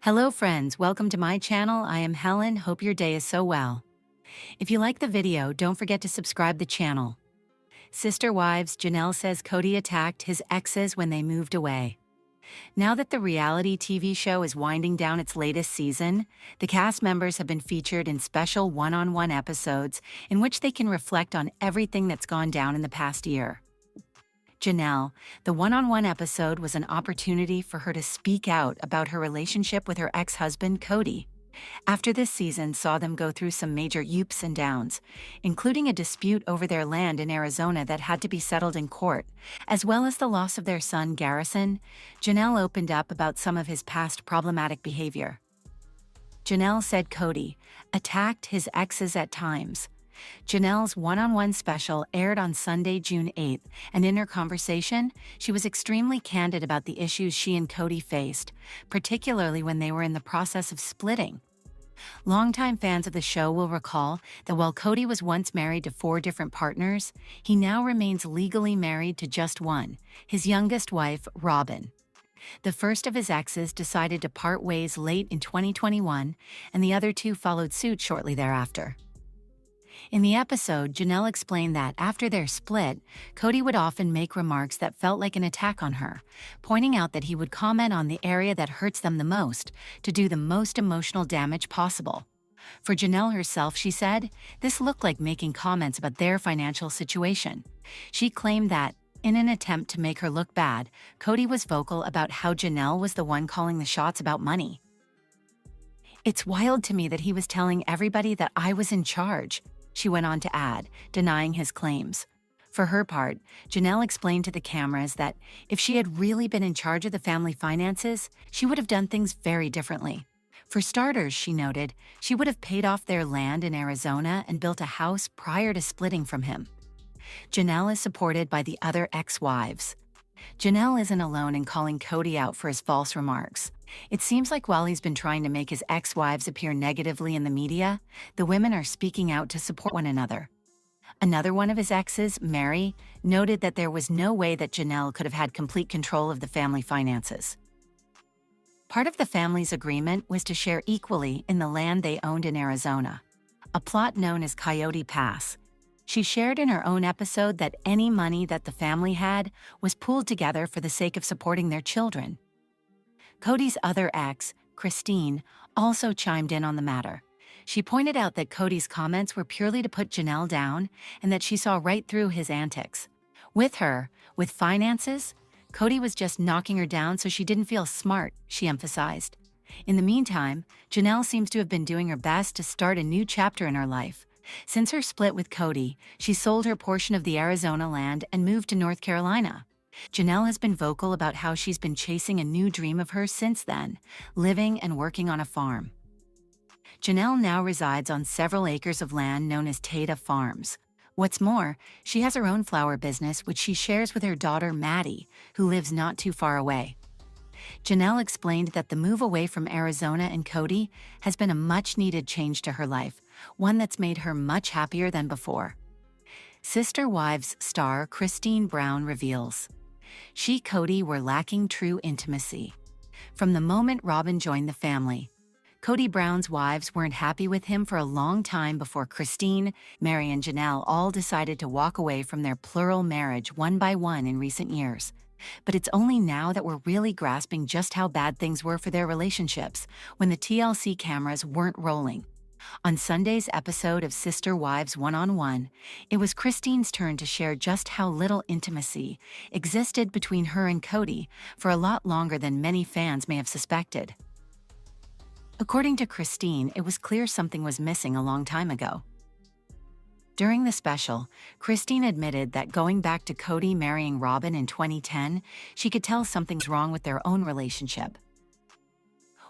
Hello friends, welcome to my channel. I am Helen, hope your day is so well. If you like the video, don't forget to subscribe the channel. Sister Wives, Janelle says Kody attacked his exes when they moved away. Now that the reality TV show is winding down its latest season, the cast members have been featured in special one-on-one episodes in which they can reflect on everything that's gone down in the past year. Janelle, the one-on-one episode was an opportunity for her to speak out about her relationship with her ex-husband, Kody. After this season saw them go through some major ups and downs, including a dispute over their land in Arizona that had to be settled in court, as well as the loss of their son, Garrison, Janelle opened up about some of his past problematic behavior. Janelle said Kody attacked his exes at times. Janelle's one-on-one special aired on Sunday, June 8th, and in her conversation, she was extremely candid about the issues she and Kody faced, particularly when they were in the process of splitting. Longtime fans of the show will recall that while Kody was once married to 4 different partners, he now remains legally married to just one, his youngest wife, Robyn. The first of his exes decided to part ways late in 2021, and the other 2 followed suit shortly thereafter. In the episode, Janelle explained that after their split, Kody would often make remarks that felt like an attack on her, pointing out that he would comment on the area that hurts them the most to do the most emotional damage possible. For Janelle herself, she said, this looked like making comments about their financial situation. She claimed that, in an attempt to make her look bad, Kody was vocal about how Janelle was the one calling the shots about money. "It's wild to me that he was telling everybody that I was in charge," she went on to add, denying his claims. For her part, Janelle explained to the cameras that if she had really been in charge of the family finances, she would have done things very differently. For starters, she noted, she would have paid off their land in Arizona and built a house prior to splitting from him. Janelle is supported by the other ex-wives. Janelle isn't alone in calling Kody out for his false remarks. It seems like while he's been trying to make his ex-wives appear negatively in the media, the women are speaking out to support one another. Another one of his exes, Mary, noted that there was no way that Janelle could have had complete control of the family finances. Part of the family's agreement was to share equally in the land they owned in Arizona, a plot known as Coyote Pass. She shared in her own episode that any money that the family had was pooled together for the sake of supporting their children. Kody's other ex, Christine, also chimed in on the matter. She pointed out that Kody's comments were purely to put Janelle down and that she saw right through his antics. With finances, Kody was just knocking her down so she didn't feel smart, she emphasized. In the meantime, Janelle seems to have been doing her best to start a new chapter in her life. Since her split with Kody, she sold her portion of the Arizona land and moved to North Carolina. Janelle has been vocal about how she's been chasing a new dream of hers since then, living and working on a farm. Janelle now resides on several acres of land known as Tata Farms. What's more, she has her own flower business which she shares with her daughter Maddie, who lives not too far away. Janelle explained that the move away from Arizona and Kody has been a much-needed change to her life, one that's made her much happier than before. Sister Wives star Christine Brown reveals, she and Kody were lacking true intimacy. From the moment Robyn joined the family, Kody Brown's wives weren't happy with him for a long time before Christine, Mary, and Janelle all decided to walk away from their plural marriage one by one in recent years. But it's only now that we're really grasping just how bad things were for their relationships when the TLC cameras weren't rolling. On Sunday's episode of Sister Wives One-on-One, it was Christine's turn to share just how little intimacy existed between her and Kody for a lot longer than many fans may have suspected. According to Christine, it was clear something was missing a long time ago. During the special, Christine admitted that going back to Kody marrying Robyn in 2010, she could tell something's wrong with their own relationship.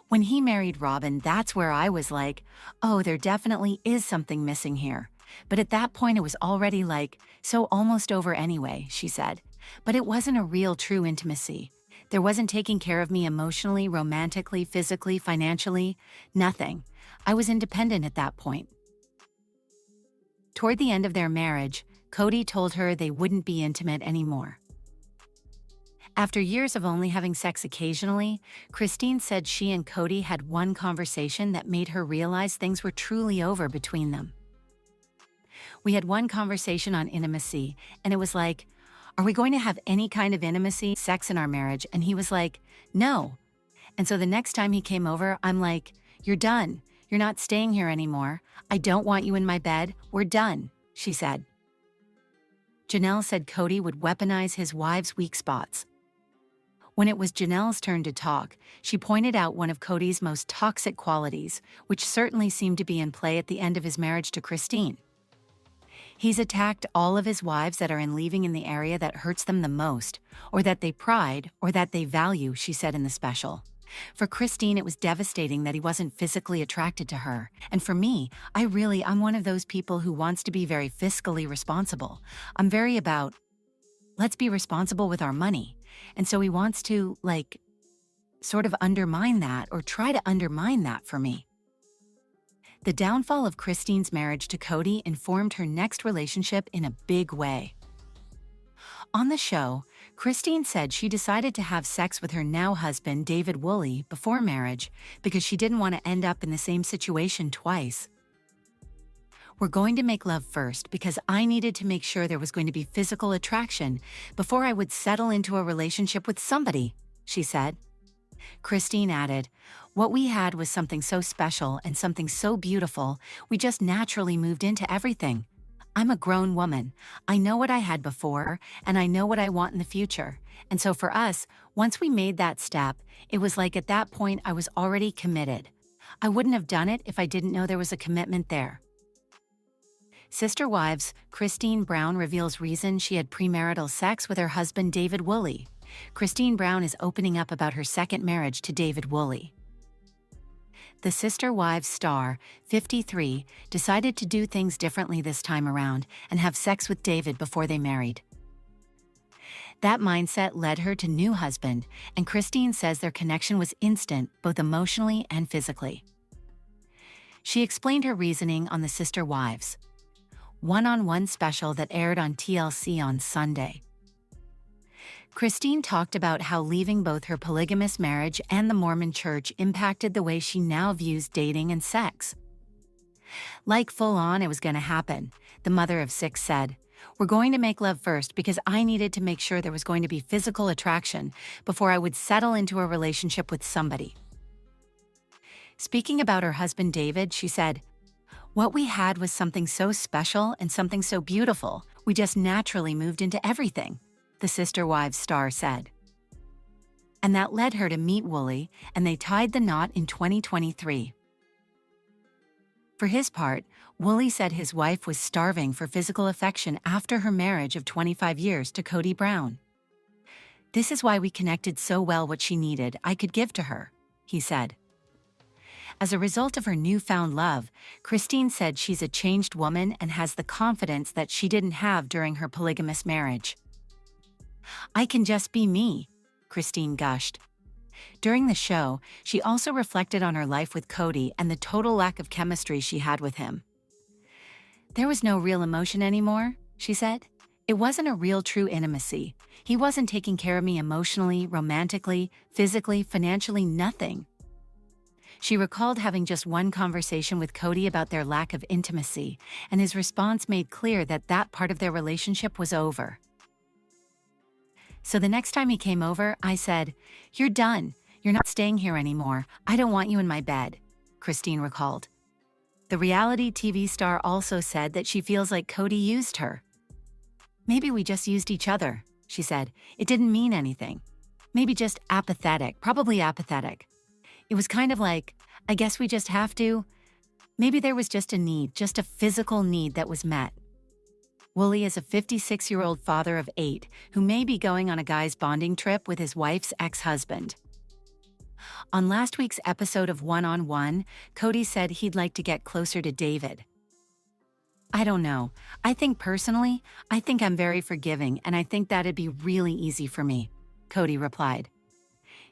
"When he married Robyn, that's where I was like, oh, there definitely is something missing here. But at that point it was already so almost over anyway," she said. "But it wasn't a real true intimacy. There wasn't taking care of me emotionally, romantically, physically, financially, nothing. I was independent at that point." Toward the end of their marriage, Kody told her they wouldn't be intimate anymore. After years of only having sex occasionally, Christine said she and Kody had one conversation that made her realize things were truly over between them. We had one conversation on intimacy, and it was like, "Are we going to have any kind of intimacy, sex in our marriage?" And he was like, "No." And so the next time he came over, I'm like, "You're done. You're not staying here anymore. I don't want you in my bed. We're done," she said. Janelle said Kody would weaponize his wife's weak spots. When it was Janelle's turn to talk, she pointed out one of Kody's most toxic qualities, which certainly seemed to be in play at the end of his marriage to Christine. He's attacked all of his wives that are in leaving in the area that hurts them the most, or that they pride, or that they value, she said in the special. For Christine, it was devastating that he wasn't physically attracted to her. And for me, I'm one of those people who wants to be very fiscally responsible. I'm very about, let's be responsible with our money. And so he wants to, sort of undermine that or try to undermine that for me. The downfall of Christine's marriage to Kody informed her next relationship in a big way. On the show, Christine said she decided to have sex with her now husband, David Woolley, before marriage because she didn't want to end up in the same situation twice. "We're going to make love first because I needed to make sure there was going to be physical attraction before I would settle into a relationship with somebody," she said. Christine added, "What we had was something so special and something so beautiful, we just naturally moved into everything. I'm a grown woman. I know what I had before, and I know what I want in the future. And so for us, once we made that step, it was like at that point I was already committed. I wouldn't have done it if I didn't know there was a commitment there." Sister Wives, Christine Brown reveals reason she had premarital sex with her husband David Woolley. Christine Brown is opening up about her second marriage to David Woolley. The Sister Wives star, 53, decided to do things differently this time around and have sex with David before they married. That mindset led her to new husband, and Christine says their connection was instant, both emotionally and physically. She explained her reasoning on the Sister Wives one-on-one special that aired on TLC on Sunday. Christine talked about how leaving both her polygamous marriage and the Mormon Church impacted the way she now views dating and sex. "Like full on, it was going to happen," the mother of 6 said. "We're going to make love first because I needed to make sure there was going to be physical attraction before I would settle into a relationship with somebody." Speaking about her husband David, she said, "What we had was something so special and something so beautiful, we just naturally moved into everything," the Sister Wives star said. And that led her to meet Woolley, and they tied the knot in 2023. For his part, Woolley said his wife was starving for physical affection after her marriage of 25 years to Kody Brown. "This is why we connected so well. What she needed, I could give to her," he said. As a result of her newfound love, Christine said she's a changed woman and has the confidence that she didn't have during her polygamous marriage. "I can just be me," Christine gushed. During the show, she also reflected on her life with Kody and the total lack of chemistry she had with him. "There was no real emotion anymore," she said. "It wasn't a real true intimacy. He wasn't taking care of me emotionally, romantically, physically, financially, nothing." She recalled having just one conversation with Kody about their lack of intimacy, and his response made clear that that part of their relationship was over. "So the next time he came over, I said, 'You're done. You're not staying here anymore. I don't want you in my bed,'" Christine recalled. The reality TV star also said that she feels like Kody used her. "Maybe we just used each other," she said. "It didn't mean anything. Maybe just apathetic, probably apathetic. It was kind of like, I guess we just have to. Maybe there was just a need, just a physical need that was met." Woolley is a 56-year-old father of 8 who may be going on a guy's bonding trip with his wife's ex-husband. On last week's episode of One-on-One, Kody said he'd like to get closer to David. "I don't know. I think I'm very forgiving, and I think that'd be really easy for me," Kody replied.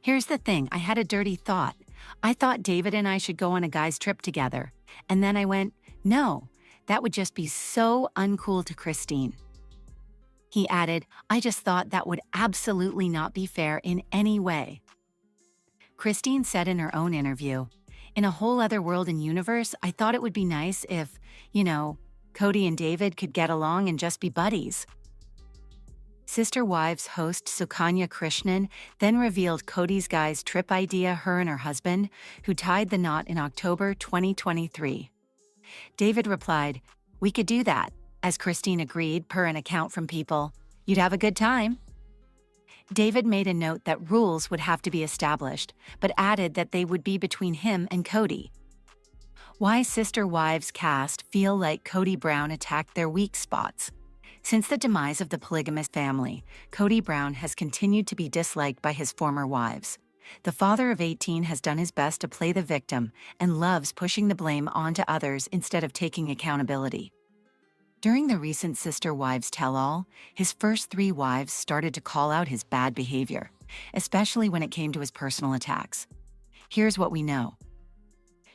"Here's the thing, I had a dirty thought. I thought David and I should go on a guy's trip together. And then I went, no, that would just be so uncool to Christine." He added, "I just thought that would absolutely not be fair in any way." Christine said in her own interview, "In a whole other world and universe, I thought it would be nice if, Kody and David could get along and just be buddies." Sister Wives host Sukanya Krishnan then revealed Kody's guy's trip idea her and her husband, who tied the knot in October 2023. David replied, "We could do that," as Christine agreed per an account from People. "You'd have a good time." David made a note that rules would have to be established, but added that they would be between him and Kody. Why Sister Wives cast feel like Kody Brown attacked their weak spots. Since the demise of the polygamous family, Kody Brown has continued to be disliked by his former wives. The father of 18 has done his best to play the victim and loves pushing the blame onto others instead of taking accountability. During the recent Sister Wives tell-all, his first 3 wives started to call out his bad behavior, especially when it came to his personal attacks. Here's what we know.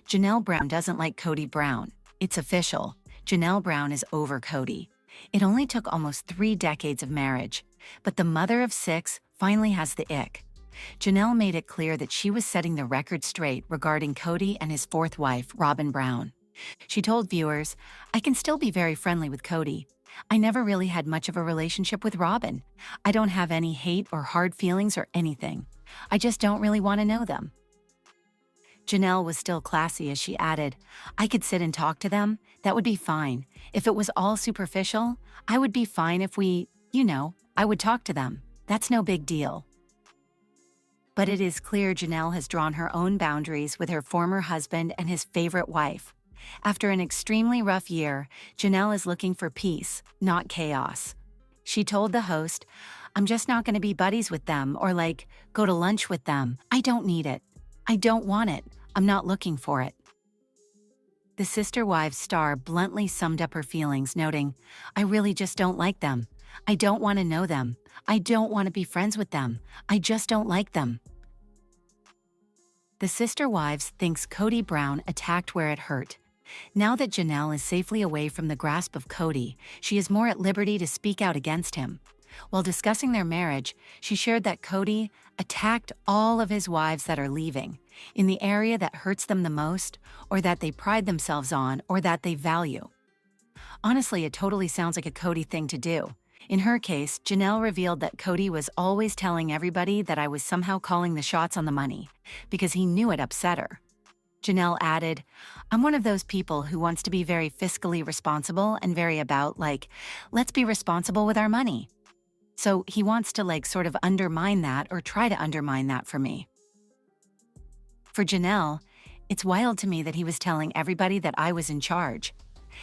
Janelle Brown doesn't like Kody Brown. It's official. Janelle Brown is over Kody. It only took almost 3 decades of marriage, but the mother of 6 finally has the ick. Janelle made it clear that she was setting the record straight regarding Kody and his 4th wife, Robyn Brown. She told viewers, "I can still be very friendly with Kody. I never really had much of a relationship with Robyn. I don't have any hate or hard feelings or anything. I just don't really want to know them." Janelle was still classy as she added, "I could sit and talk to them. That would be fine. If it was all superficial, I would be fine if I would talk to them. That's no big deal." But it is clear Janelle has drawn her own boundaries with her former husband and his favorite wife. After an extremely rough year, Janelle is looking for peace, not chaos. She told the host, "I'm just not going to be buddies with them or go to lunch with them. I don't need it. I don't want it. I'm not looking for it." The Sister Wives star bluntly summed up her feelings, noting, "I really just don't like them. I don't want to know them. I don't want to be friends with them. I just don't like them." The Sister Wives thinks Kody Brown attacked where it hurt. Now that Janelle is safely away from the grasp of Kody, she is more at liberty to speak out against him. While discussing their marriage, she shared that Kody attacked all of his wives that are leaving, in the area that hurts them the most, or that they pride themselves on, or that they value. Honestly, it totally sounds like a Kody thing to do. In her case, Janelle revealed that Kody was always telling everybody that I was somehow calling the shots on the money, because he knew it upset her. Janelle added, "I'm one of those people who wants to be very fiscally responsible and very about, let's be responsible with our money. So he wants to sort of undermine that or try to undermine that for me." For Janelle, it's wild to me that he was telling everybody that I was in charge.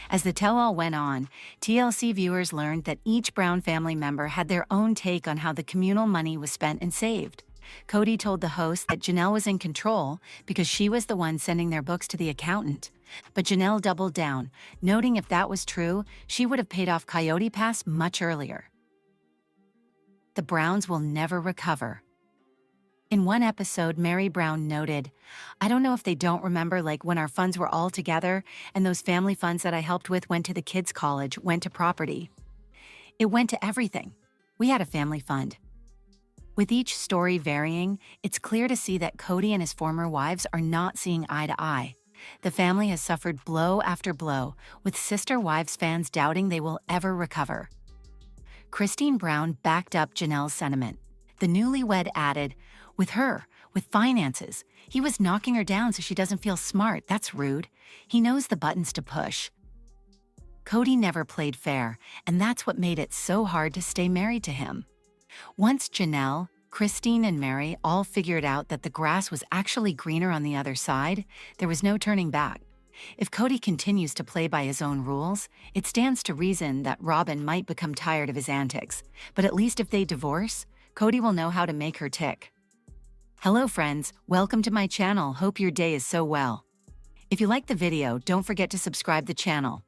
As the tell-all went on, TLC viewers learned that each Brown family member had their own take on how the communal money was spent and saved. Kody told the host that Janelle was in control because she was the one sending their books to the accountant. But Janelle doubled down, noting if that was true, she would have paid off Coyote Pass much earlier. The Browns will never recover. In one episode, Mary Brown noted, "I don't know if they don't remember when our funds were all together and those family funds that I helped with went to the kids' college, went to property. It went to everything. We had a family fund." With each story varying, it's clear to see that Kody and his former wives are not seeing eye to eye. The family has suffered blow after blow, with Sister Wives fans doubting they will ever recover. Christine Brown backed up Janelle's sentiment. The newlywed added, "With finances. He was knocking her down so she doesn't feel smart. That's rude. He knows the buttons to push." Kody never played fair, and that's what made it so hard to stay married to him. Once Janelle, Christine, and Mary all figured out that the grass was actually greener on the other side, there was no turning back. If Kody continues to play by his own rules, it stands to reason that Robyn might become tired of his antics. But at least if they divorce, Kody will know how to make her tick. Hello friends, welcome to my channel. Hope your day is so well. If you like the video, don't forget to subscribe the channel.